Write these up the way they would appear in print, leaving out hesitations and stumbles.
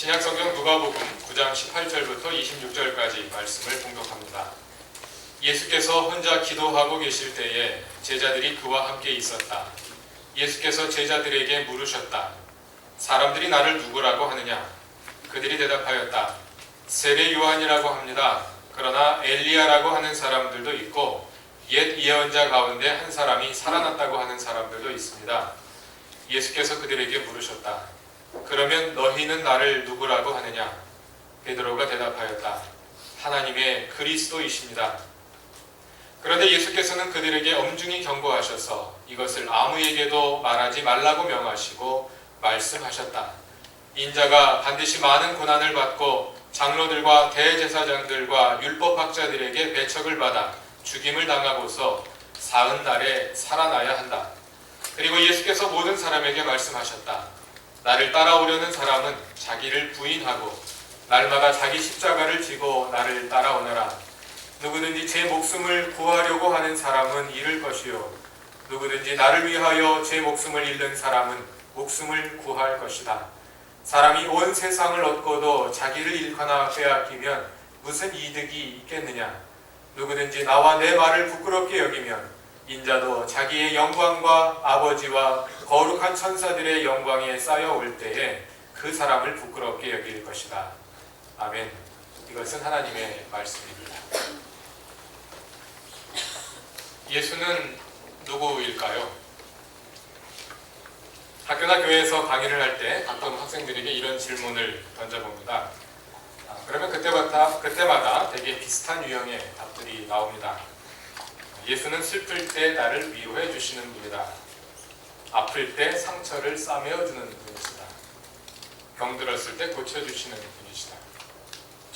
신약성경 누가복음 9장 18절부터 26절까지 말씀을 봉독합니다. 예수께서 혼자 기도하고 계실 때에 제자들이 그와 함께 있었다. 예수께서 제자들에게 물으셨다. 사람들이 나를 누구라고 하느냐? 그들이 대답하였다. 세례 요한이라고 합니다. 그러나 엘리야라고 하는 사람들도 있고 옛 예언자 가운데 한 사람이 살아났다고 하는 사람들도 있습니다. 예수께서 그들에게 물으셨다. 그러면 너희는 나를 누구라고 하느냐? 베드로가 대답하였다. 하나님의 그리스도이십니다. 그런데 예수께서는 그들에게 엄중히 경고하셔서 이것을 아무에게도 말하지 말라고 명하시고 말씀하셨다. 인자가 반드시 많은 고난을 받고 장로들과 대제사장들과 율법학자들에게 배척을 받아 죽임을 당하고서 사흘 날에 살아나야 한다. 그리고 예수께서 모든 사람에게 말씀하셨다. 나를 따라오려는 사람은 자기를 부인하고 날마다 자기 십자가를 지고 나를 따라오너라. 누구든지 제 목숨을 구하려고 하는 사람은 잃을 것이요 누구든지 나를 위하여 제 목숨을 잃는 사람은 목숨을 구할 것이다. 사람이 온 세상을 얻고도 자기를 잃거나 빼앗기면 무슨 이득이 있겠느냐? 누구든지 나와 내 말을 부끄럽게 여기면 인자도 자기의 영광과 아버지와 거룩한 천사들의 영광에 쌓여올 때에 그 사람을 부끄럽게 여길 것이다. 아멘. 이것은 하나님의 말씀입니다. 예수는 누구일까요? 학교나 교회에서 강의를 할 때 가끔 학생들에게 이런 질문을 던져봅니다. 그러면 그때마다 되게 비슷한 유형의 답들이 나옵니다. 예수는 슬플 때 나를 위로해 주시는 분이다. 아플 때 상처를 싸매어 주는 분이시다. 병들었을 때 고쳐주시는 분이시다.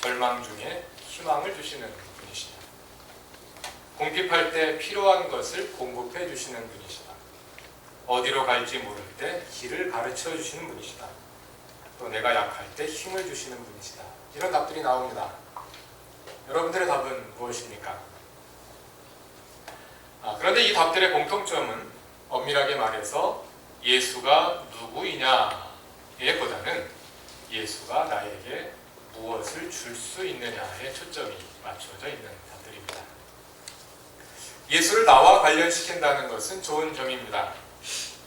절망 중에 희망을 주시는 분이시다. 궁핍할 때 필요한 것을 공급해 주시는 분이시다. 어디로 갈지 모를 때 길을 가르쳐 주시는 분이시다. 또 내가 약할 때 힘을 주시는 분이시다. 이런 답들이 나옵니다. 여러분들의 답은 무엇입니까? 그런데 이 답들의 공통점은 엄밀하게 말해서 예수가 누구이냐에 보다는 예수가 나에게 무엇을 줄 수 있느냐에 초점이 맞춰져 있는 답들입니다. 예수를 나와 관련시킨다는 것은 좋은 점입니다.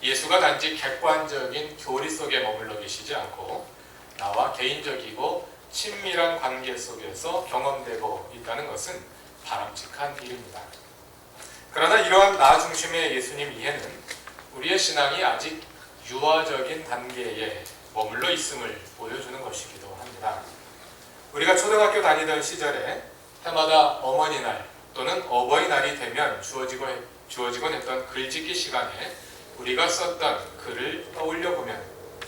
예수가 단지 객관적인 교리 속에 머물러 계시지 않고 나와 개인적이고 친밀한 관계 속에서 경험되고 있다는 것은 바람직한 일입니다. 그러나 이러한 나 중심의 예수님 이해는 우리의 신앙이 아직 유아적인 단계에 머물러 있음을 보여주는 것이기도 합니다. 우리가 초등학교 다니던 시절에 해마다 어머니날 또는 어버이날이 되면 주어지곤 했던 글짓기 시간에 우리가 썼던 글을 떠올려보면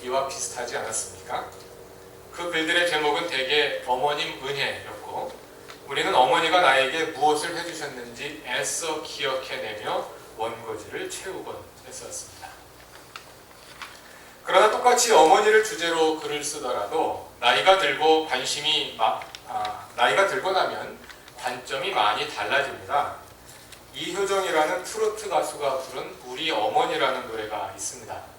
이와 비슷하지 않았습니까? 그 글들의 제목은 대개 어머님 은혜였고 우리는 어머니가 나에게 무엇을 해주셨는지 애써 기억해내며 원고지를 채우곤 했었습니다. 그러나 똑같이 어머니를 주제로 글을 쓰더라도 나이가 들고 나면 관점이 많이 달라집니다. 이효정이라는 트로트 가수가 부른 우리 어머니라는 노래가 있습니다.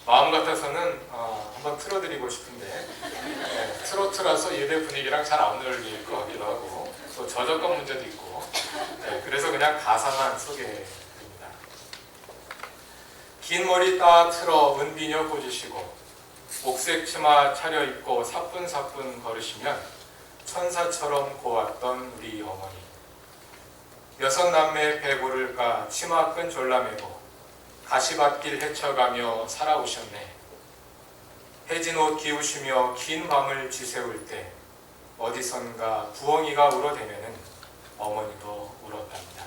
마음 같아서는 한번 틀어드리고 싶은데 트로트라서 예배 분위기랑 잘 안 어울릴 것 같기도 하고 또 저작권 문제도 있고 그래서 그냥 가사만 소개해드립니다. 긴 머리 따 틀어 은비녀 꽂으시고 옥색 치마 차려입고 사뿐사뿐 걸으시면 천사처럼 고왔던 우리 어머니. 여섯 남매 배고를 까 치마끈 졸라매고 가시밭길 헤쳐가며 살아오셨네. 해진 옷 기우시며 긴 밤을 지새울 때 어디선가 부엉이가 울어대면은 어머니도 울었답니다.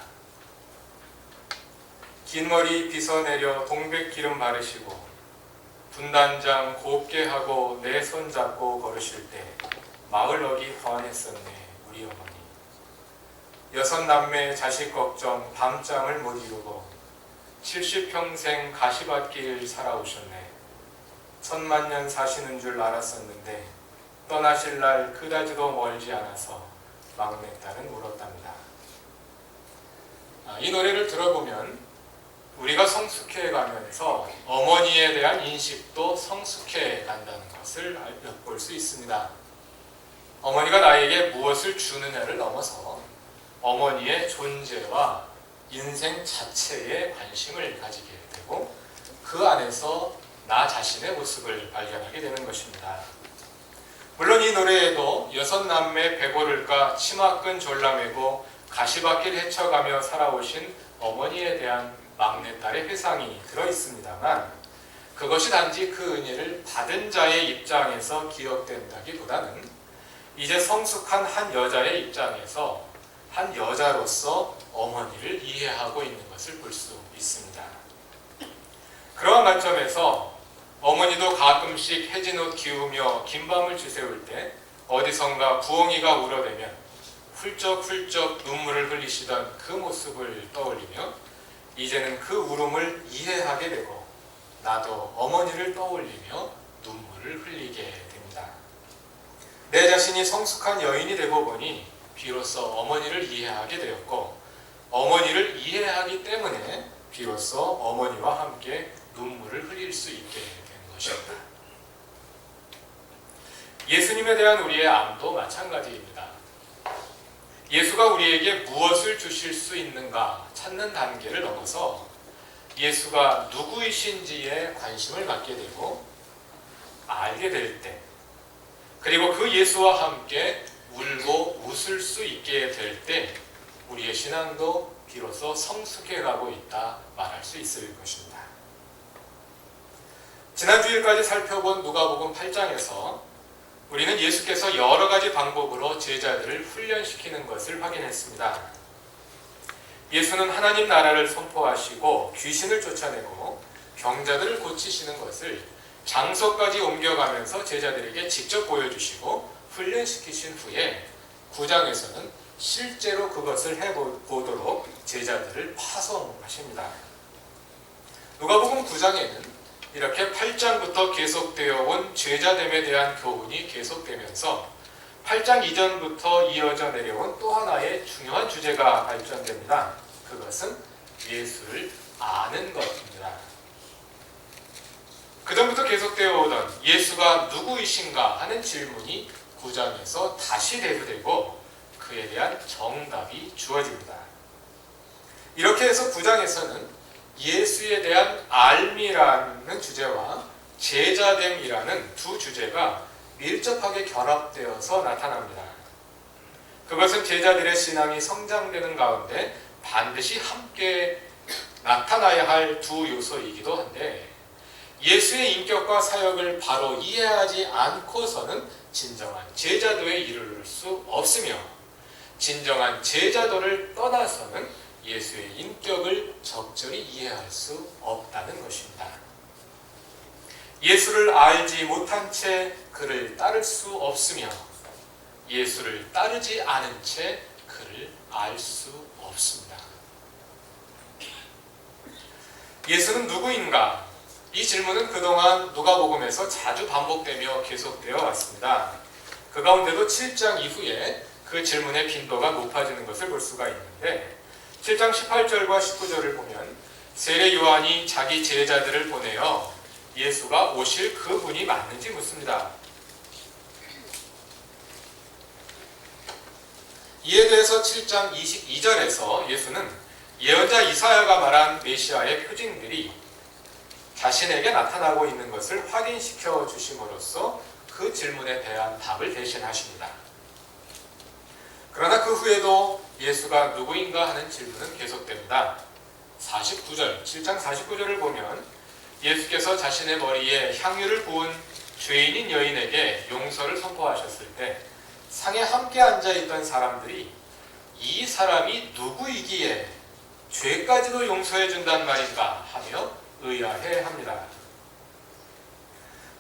긴 머리 빗어내려 동백 기름 바르시고 분단장 곱게 하고 내 손 잡고 걸으실 때 마을 어기 허안했었네 우리 어머니. 여섯 남매 자식 걱정 밤잠을 못 이루고 70평생 가시밭길 살아오셨네. 천만년 사시는 줄 알았었는데 떠나실 날 그다지도 멀지 않아서 막내딸은 울었답니다. 이 노래를 들어보면 우리가 성숙해 가면서 어머니에 대한 인식도 성숙해 간다는 것을 엿볼 수 있습니다. 어머니가 나에게 무엇을 주느냐를 넘어서 어머니의 존재와 인생 자체에 관심을 가지게 되고 그 안에서 나 자신의 모습을 발견하게 되는 것입니다. 물론 이 노래에도 여섯 남매 배고를 까 치마끈 졸라매고 가시밭길 헤쳐가며 살아오신 어머니에 대한 막내딸의 회상이 들어있습니다만 그것이 단지 그 은혜를 받은 자의 입장에서 기억된다기보다는 이제 성숙한 한 여자의 입장에서 한 여자로서 어머니를 이해하고 있는 것을 볼 수 있습니다. 그러한 관점에서 어머니도 가끔씩 해진 옷 기우며 긴 밤을 지새울 때 어디선가 부엉이가 울어대면 훌쩍훌쩍 눈물을 흘리시던 그 모습을 떠올리며 이제는 그 울음을 이해하게 되고 나도 어머니를 떠올리며 눈물을 흘리게 됩니다. 내 자신이 성숙한 여인이 되고 보니 비로소 어머니를 이해하게 되었고 어머니를 이해하기 때문에 비로소 어머니와 함께 눈물을 흘릴 수 있게 된 것입니다. 예수님에 대한 우리의 암도 마찬가지입니다. 예수가 우리에게 무엇을 주실 수 있는가 찾는 단계를 넘어서 예수가 누구이신지에 관심을 갖게 되고 알게 될 때, 그리고 그 예수와 함께 울고 웃을 수 있게 될 때 우리의 신앙도 비로소 성숙해가고 있다 말할 수 있을 것입니다. 지난 주일까지 살펴본 누가복음 8장에서 우리는 예수께서 여러 가지 방법으로 제자들을 훈련시키는 것을 확인했습니다. 예수는 하나님 나라를 선포하시고 귀신을 쫓아내고 병자들을 고치시는 것을 장소까지 옮겨가면서 제자들에게 직접 보여주시고 훈련시키신 후에 9장에서는 실제로 그것을 해보도록 제자들을 파송하십니다. 누가복음 9장에는 이렇게 8장부터 계속되어 온 제자됨에 대한 교훈이 계속되면서 8장 이전부터 이어져 내려온 또 하나의 중요한 주제가 발전됩니다. 그것은 예수를 아는 것입니다. 그전부터 계속되어 오던 예수가 누구이신가 하는 질문이 9장에서 다시 대두되고 그에 대한 정답이 주어집니다. 이렇게 해서 9장에서는 예수에 대한 알미라는 주제와 제자됨이라는 두 주제가 밀접하게 결합되어서 나타납니다. 그것은 제자들의 신앙이 성장되는 가운데 반드시 함께 나타나야 할 두 요소이기도 한데 예수의 인격과 사역을 바로 이해하지 않고서는 진정한 제자도에 이르를 수 없으며 진정한 제자도를 떠나서는 예수의 인격을 적절히 이해할 수 없다는 것입니다. 예수를 알지 못한 채 그를 따를 수 없으며 예수를 따르지 않은 채 그를 알 수 없습니다. 예수는 누구인가? 이 질문은 그동안 누가복음에서 자주 반복되며 계속되어 왔습니다. 그 가운데도 7장 이후에 그 질문의 빈도가 높아지는 것을 볼 수가 있는데 7장 18절과 19절을 보면 세례 요한이 자기 제자들을 보내어 예수가 오실 그분이 맞는지 묻습니다. 이에 대해서 7장 22절에서 예수는 예언자 이사야가 말한 메시아의 표징들이 자신에게 나타나고 있는 것을 확인시켜 주심으로써 그 질문에 대한 답을 대신하십니다. 그러나 그 후에도 예수가 누구인가 하는 질문은 계속됩니다. 49절, 7장 49절을 보면 예수께서 자신의 머리에 향유를 부은 죄인인 여인에게 용서를 선포하셨을 때 상에 함께 앉아있던 사람들이 이 사람이 누구이기에 죄까지도 용서해 준단 말인가 하며 의아해합니다.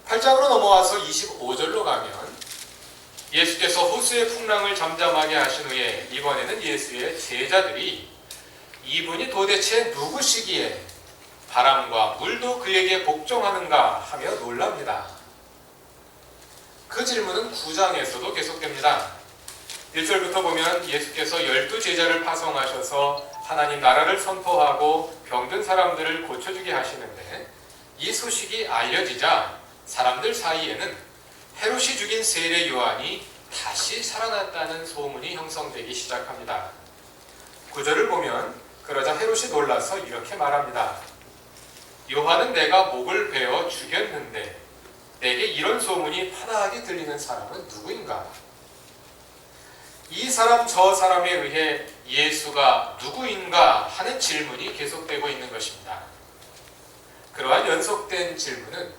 8장으로 넘어와서 25절로 가면 예수께서 호수의 풍랑을 잠잠하게 하신 후에 이번에는 예수의 제자들이 이분이 도대체 누구시기에 바람과 물도 그에게 복종하는가 하며 놀랍니다. 그 질문은 9장에서도 계속됩니다. 1절부터 보면 예수께서 12 제자를 파송하셔서 하나님 나라를 선포하고 병든 사람들을 고쳐주게 하시는데, 이 소식이 알려지자 사람들 사이에는 헤롯이 죽인 세례 요한이 다시 살아났다는 소문이 형성되기 시작합니다. 구절을 보면 그러자 헤롯이 놀라서 이렇게 말합니다. 요한은 내가 목을 베어 죽였는데 내게 이런 소문이 파다하게 들리는 사람은 누구인가? 이 사람 저 사람에 의해 예수가 누구인가 하는 질문이 계속되고 있는 것입니다. 그러한 연속된 질문은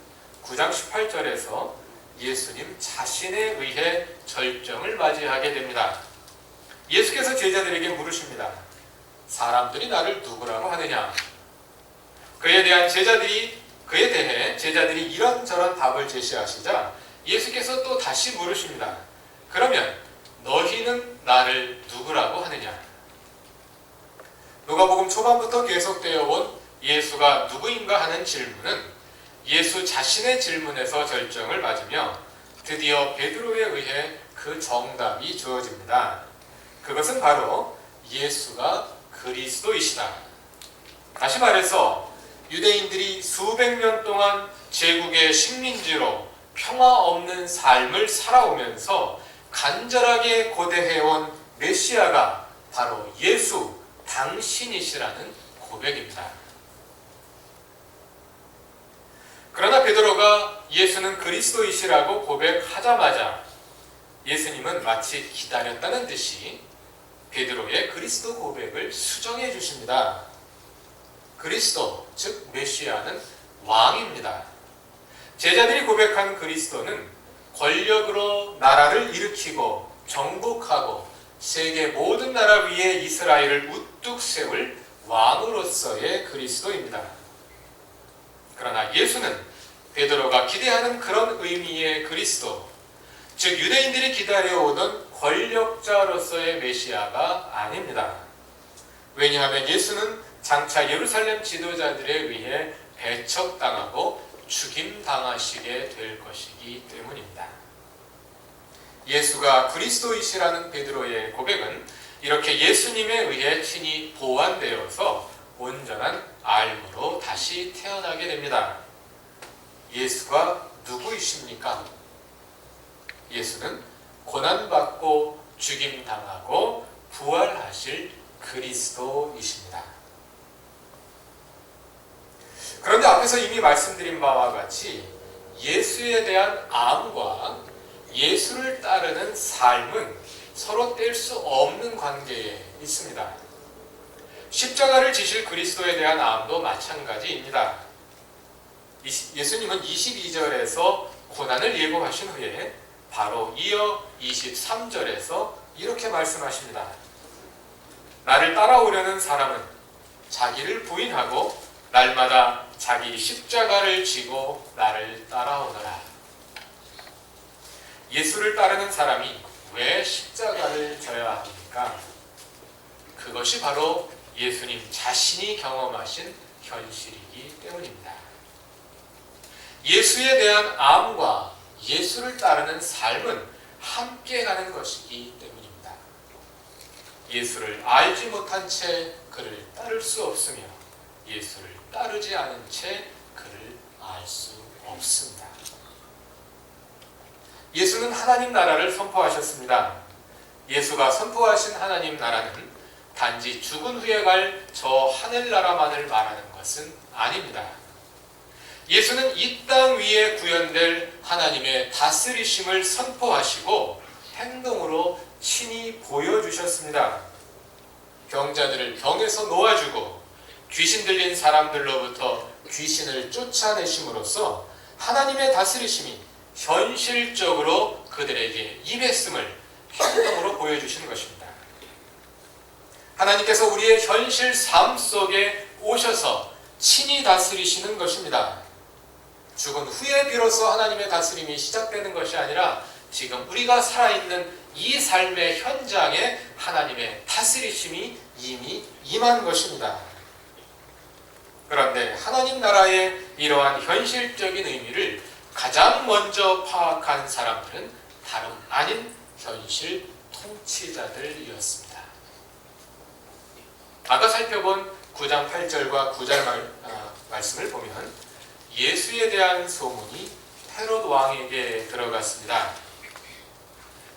9장 18절에서 예수님 자신에 의해 절정을 맞이하게 됩니다. 예수께서 제자들에게 물으십니다. 사람들이 나를 누구라고 하느냐? 그에 대해 제자들이 이런저런 답을 제시하시자 예수께서 또 다시 물으십니다. 그러면 너희는 나를 누구라고 하느냐? 누가복음 초반부터 계속되어 온 예수가 누구인가 하는 질문은 예수 자신의 질문에서 절정을 맞으며 드디어 베드로에 의해 그 정답이 주어집니다. 그것은 바로 예수가 그리스도이시다. 다시 말해서 유대인들이 수백 년 동안 제국의 식민지로 평화 없는 삶을 살아오면서 간절하게 고대해온 메시아가 바로 예수 당신이시라는 고백입니다. 그러나 베드로가 예수는 그리스도이시라고 고백하자마자 예수님은 마치 기다렸다는 듯이 베드로의 그리스도 고백을 수정해 주십니다. 그리스도, 즉 메시아는 왕입니다. 제자들이 고백한 그리스도는 권력으로 나라를 일으키고 정복하고 세계 모든 나라 위에 이스라엘을 우뚝 세울 왕으로서의 그리스도입니다. 그러나 예수는 베드로가 기대하는 그런 의미의 그리스도, 즉 유대인들이 기다려오던 권력자로서의 메시아가 아닙니다. 왜냐하면 예수는 장차 예루살렘 지도자들에 의해 배척당하고 죽임당하시게 될 것이기 때문입니다. 예수가 그리스도이시라는 베드로의 고백은 이렇게 예수님에 의해 친히 보완되어서 온전한 알므로 다시 태어나게 됩니다. 예수가 누구이십니까? 예수는 고난받고 죽임당하고 부활하실 그리스도이십니다. 그런데 앞에서 이미 말씀드린 바와 같이 예수에 대한 암과 예수를 따르는 삶은 서로 뗄 수 없는 관계에 있습니다. 십자가를 지실 그리스도에 대한 암도 마찬가지입니다. 예수님은 22절에서 고난을 예고하신 후에 바로 이어 23절에서 이렇게 말씀하십니다. 나를 따라오려는 사람은 자기를 부인하고 날마다 자기 십자가를 지고 나를 따라오너라. 예수를 따르는 사람이 왜 십자가를 져야 합니까? 그것이 바로 예수님 자신이 경험하신 현실이기 때문입니다. 예수에 대한 암과 예수를 따르는 삶은 함께 가는 것이기 때문입니다. 예수를 알지 못한 채 그를 따를 수 없으며 예수를 따르지 않은 채 그를 알 수 없습니다. 예수는 하나님 나라를 선포하셨습니다. 예수가 선포하신 하나님 나라는 단지 죽은 후에 갈 저 하늘나라만을 말하는 것은 아닙니다. 예수는 이 땅 위에 구현될 하나님의 다스리심을 선포하시고 행동으로 친히 보여주셨습니다. 병자들을 병에서 놓아주고 귀신 들린 사람들로부터 귀신을 쫓아내심으로써 하나님의 다스리심이 현실적으로 그들에게 임했음을 행동으로 보여주시는 것입니다. 하나님께서 우리의 현실 삶 속에 오셔서 친히 다스리시는 것입니다. 죽은 후에 비로소 하나님의 다스림이 시작되는 것이 아니라 지금 우리가 살아있는 이 삶의 현장에 하나님의 다스리심이 이미 임한 것입니다. 그런데 하나님 나라의 이러한 현실적인 의미를 가장 먼저 파악한 사람들은 다름 아닌 현실 통치자들이었습니다. 아까 살펴본 9장 8절과 9절 말씀을 보면 예수에 대한 소문이 헤롯 왕에게 들어갔습니다.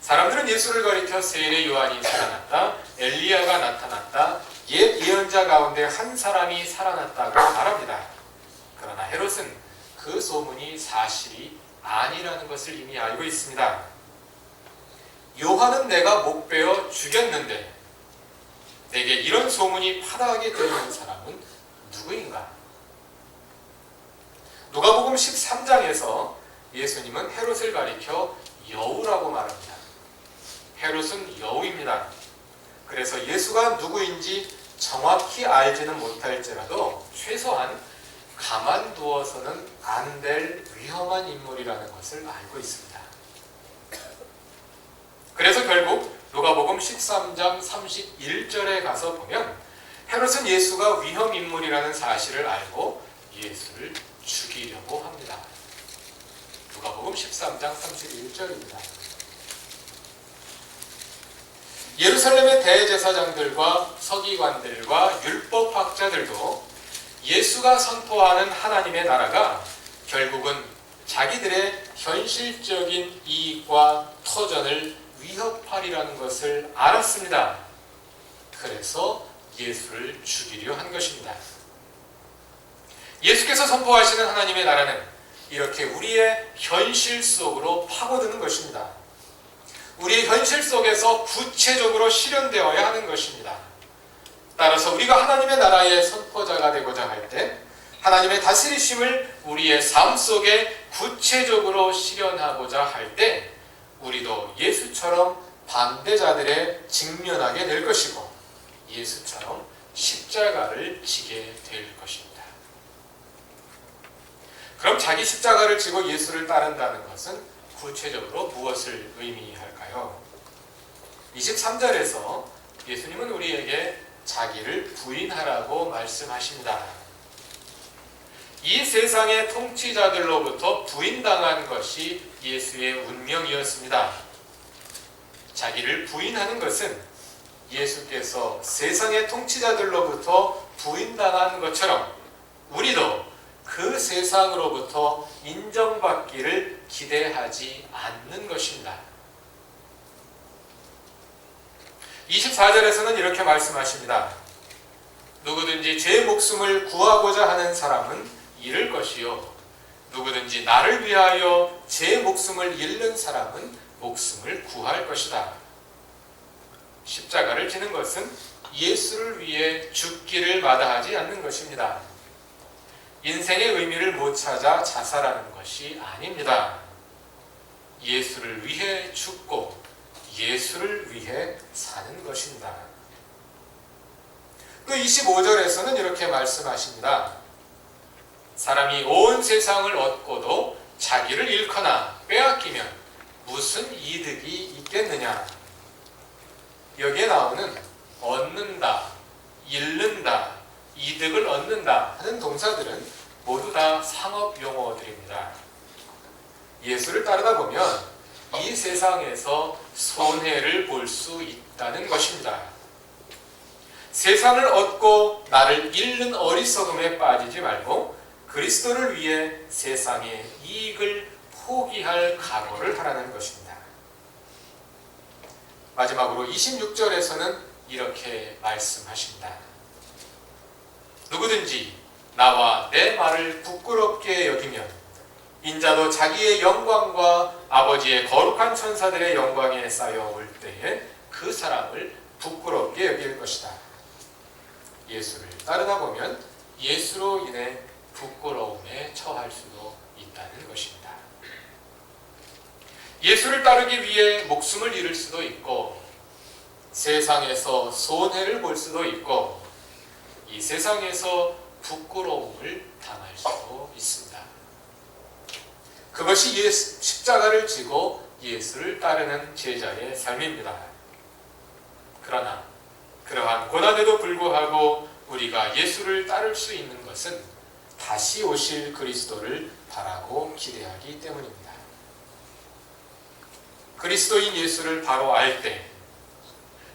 사람들은 예수를 가리켜 세례 요한이 살아났다, 엘리야가 나타났다, 옛 예언자 가운데 한 사람이 살아났다고 말합니다. 그러나 헤롯은 그 소문이 사실이 아니라는 것을 이미 알고 있습니다. 요한은 내가 목베어 죽였는데 내게 이런 소문이 파다하게 들리는 사람은 누구인가? 누가복음 13장에서 예수님은 헤롯을 가리켜 여우라고 말합니다. 헤롯은 여우입니다. 그래서 예수가 누구인지 정확히 알지는 못할지라도 최소한 가만두어서는 안 될 위험한 인물이라는 것을 알고 있습니다. 그래서 결국 누가복음 13장 31절에 가서 보면 헤롯은 예수가 위험 인물이라는 사실을 알고 예수를 죽이려고 합니다. 누가복음 13장 31절입니다. 예루살렘의 대제사장들과 서기관들과 율법학자들도 예수가 선포하는 하나님의 나라가 결국은 자기들의 현실적인 이익과 터전을 위협하리라는 것을 알았습니다. 그래서 예수를 죽이려 한 것입니다. 예수께서 선포하시는 하나님의 나라는 이렇게 우리의 현실 속으로 파고드는 것입니다. 우리의 현실 속에서 구체적으로 실현되어야 하는 것입니다. 따라서 우리가 하나님의 나라의 선포자가 되고자 할 때 하나님의 다스리심을 우리의 삶 속에 구체적으로 실현하고자 할 때 우리도 예수처럼 반대자들에 직면하게 될 것이고 예수처럼 십자가를 지게 될 것입니다. 그럼 자기 십자가를 지고 예수를 따른다는 것은 구체적으로 무엇을 의미할까요? 23절에서 예수님은 우리에게 자기를 부인하라고 말씀하십니다. 이 세상의 통치자들로부터 부인당한 것이 예수의 운명이었습니다. 자기를 부인하는 것은 예수께서 세상의 통치자들로부터 부인당한 것처럼 우리도 그 세상으로부터 인정받기를 기대하지 않는 것입니다. 24절에서는 이렇게 말씀하십니다. 누구든지 제 목숨을 구하고자 하는 사람은 잃을 것이요 누구든지 나를 위하여 제 목숨을 잃는 사람은 목숨을 구할 것이다. 십자가를 지는 것은 예수를 위해 죽기를 마다하지 않는 것입니다. 인생의 의미를 못 찾아 자살하는 것이 아닙니다. 예수를 위해 죽고 예수를 위해 사는 것입니다. 또 25절에서는 이렇게 말씀하십니다. 사람이 온 세상을 얻고도 자기를 잃거나 빼앗기면 무슨 이득이 있겠느냐. 여기에 나오는 얻는다, 잃는다, 이득을 얻는다 하는 동사들은 모두 다 상업 용어들입니다. 예수를 따르다 보면 이 세상에서 손해를 볼 수 있다는 것입니다. 세상을 얻고 나를 잃는 어리석음에 빠지지 말고 그리스도를 위해 세상의 이익을 포기할 각오를 하라는 것입니다. 마지막으로 26절에서는 이렇게 말씀하십니다. 누구든지 나와 내 말을 부끄럽게 여기면 인자도 자기의 영광과 아버지의 거룩한 천사들의 영광에 쌓여올 때에 그 사람을 부끄럽게 여길 것이다. 예수를 따르다 보면 예수로 인해 부끄러움에 처할 수도 있다는 것입니다. 예수를 따르기 위해 목숨을 잃을 수도 있고 세상에서 손해를 볼 수도 있고 이 세상에서 부끄러움을 당할 수도 있습니다. 그것이 십자가를 지고 예수를 따르는 제자의 삶입니다. 그러나 그러한 고난에도 불구하고 우리가 예수를 따를 수 있는 것은 다시 오실 그리스도를 바라고 기대하기 때문입니다. 그리스도인 예수를 바로 알 때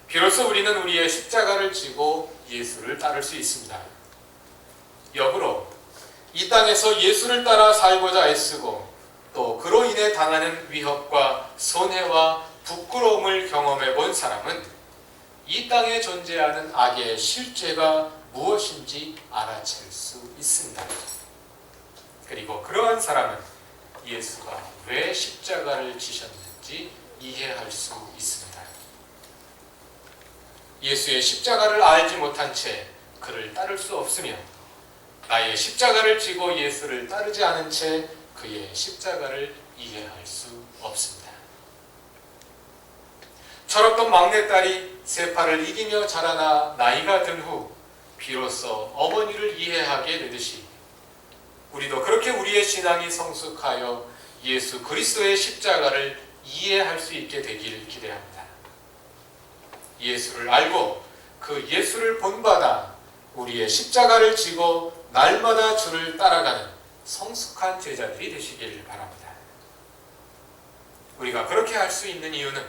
비로소 우리는 우리의 십자가를 지고 예수를 따를 수 있습니다. 역으로 이 땅에서 예수를 따라 살고자 애쓰고 또 그로 인해 당하는 위협과 손해와 부끄러움을 경험해 본 사람은 이 땅에 존재하는 악의 실제가 무엇인지 알아챌 수 있습니다. 그리고 그러한 사람은 예수가 왜 십자가를 지셨는지 이해할 수 있습니다. 예수의 십자가를 알지 못한 채 그를 따를 수 없으며 나의 십자가를 지고 예수를 따르지 않은 채 그의 십자가를 이해할 수 없습니다. 철없던 막내딸이 세파를 이기며 자라나 나이가 든 후 비로소 어머니를 이해하게 되듯이 우리도 그렇게 우리의 신앙이 성숙하여 예수 그리스도의 십자가를 이해할 수 있게 되길 기대합니다. 예수를 알고 그 예수를 본받아 우리의 십자가를 지고 날마다 주를 따라가는 성숙한 제자들이 되시길 바랍니다. 우리가 그렇게 할 수 있는 이유는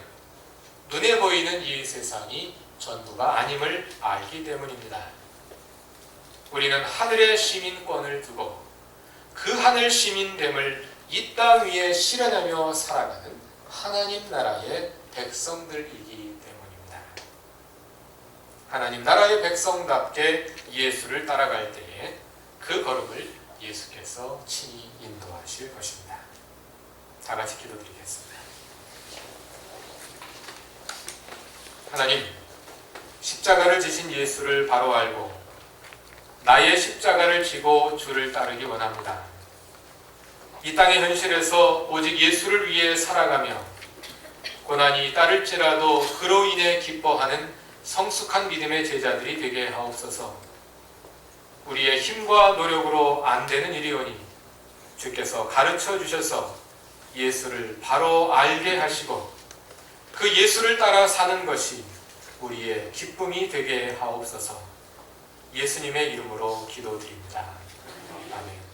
눈에 보이는 이 세상이 전부가 아님을 알기 때문입니다. 우리는 하늘의 시민권을 두고 그 하늘 시민됨을 이 땅 위에 실현하며 살아가는 하나님 나라의 백성들이기 때문입니다. 하나님 나라의 백성답게 예수를 따라갈 때에 그 걸음을 예수께서 친히 인도하실 것입니다. 다 같이 기도드리겠습니다. 하나님, 십자가를 지신 예수를 바로 알고 나의 십자가를 지고 주를 따르기 원합니다. 이 땅의 현실에서 오직 예수를 위해 살아가며 고난이 따를지라도 그로 인해 기뻐하는 성숙한 믿음의 제자들이 되게 하옵소서. 우리의 힘과 노력으로 안 되는 일이오니 주께서 가르쳐 주셔서 예수를 바로 알게 하시고 그 예수를 따라 사는 것이 우리의 기쁨이 되게 하옵소서. 예수님의 이름으로 기도드립니다. 아멘.